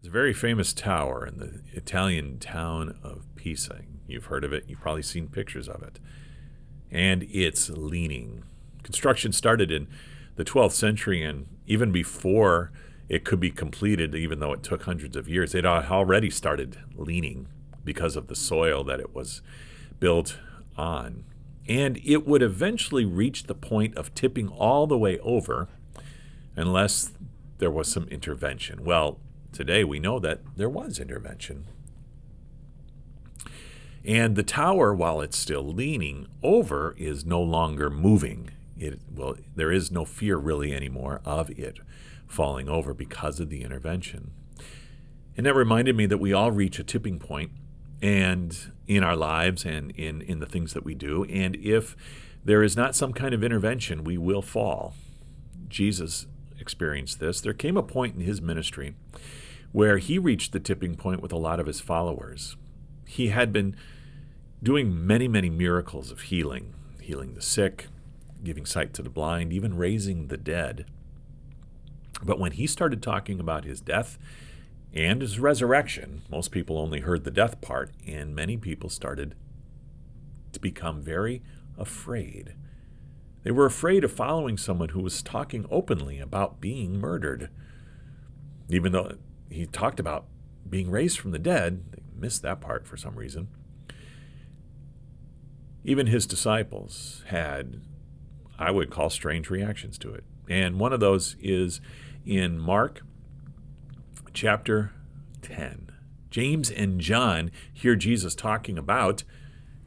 There's a very famous tower in the Italian town of Pisa. You've heard of it. You've probably seen pictures of it. And it's leaning. Construction started in the 12th century, and even before it could be completed, even though it took hundreds of years, it already started leaning because of the soil that it was built on. And it would eventually reach the point of tipping all the way over unless there was some intervention. Well, today we know that there was intervention. And the tower, while it's still leaning over, is no longer moving. There is no fear really anymore of it falling over because of the intervention. And that reminded me that we all reach a tipping point and in our lives and in the things that we do. And if there is not some kind of intervention, we will fall. Jesus experienced this. There came a point in his ministry where he reached the tipping point with a lot of his followers. He had been doing many, many miracles of healing the sick, giving sight to the blind, even raising the dead. But when he started talking about his death and his resurrection, most people only heard the death part, and many people started to become very afraid. They were afraid of following someone who was talking openly about being murdered. Even though he talked about being raised from the dead, they missed that part for some reason. Even his disciples had, I would call, strange reactions to it. And one of those is in Mark chapter 10. James and John hear Jesus talking about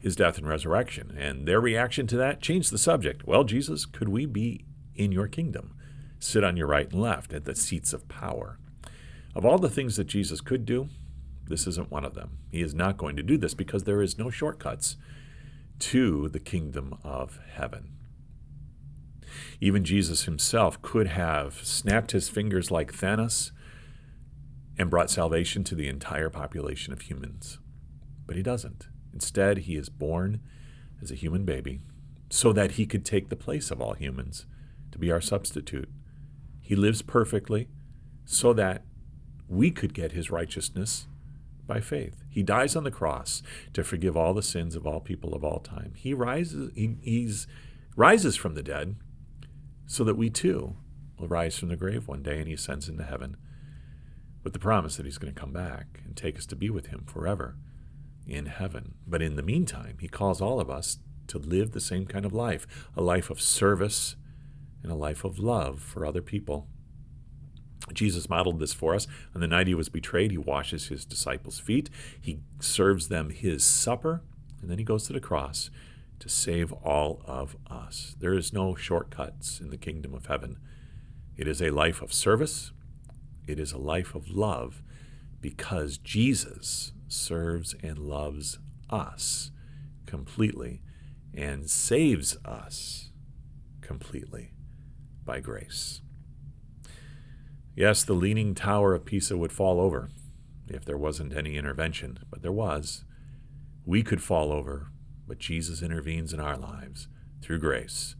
his death and resurrection, and their reaction to that changed the subject. Well, Jesus, could we be in your kingdom, sit on your right and left at the seats of power? Of all the things that Jesus could do, this isn't one of them. He is not going to do this because there is no shortcuts to the kingdom of heaven. Even Jesus himself could have snapped his fingers like Thanos and brought salvation to the entire population of humans. But he doesn't. Instead, he is born as a human baby so that he could take the place of all humans, to be our substitute. He lives perfectly so that we could get his righteousness by faith. He dies on the cross to forgive all the sins of all people of all time. He rises from the dead so that we too will rise from the grave one day, and he ascends into heaven with the promise that he's going to come back and take us to be with him forever in heaven. But in the meantime, he calls all of us to live the same kind of life, a life of service and a life of love for other people. Jesus modeled this for us. On the night he was betrayed, he washes his disciples' feet. He serves them his supper, and then he goes to the cross to save all of us. There is no shortcuts in the kingdom of heaven. It is a life of service. It is a life of love because Jesus serves and loves us completely and saves us completely by grace. Yes, the leaning tower of Pisa would fall over if there wasn't any intervention, but there was. We could fall over, but Jesus intervenes in our lives through grace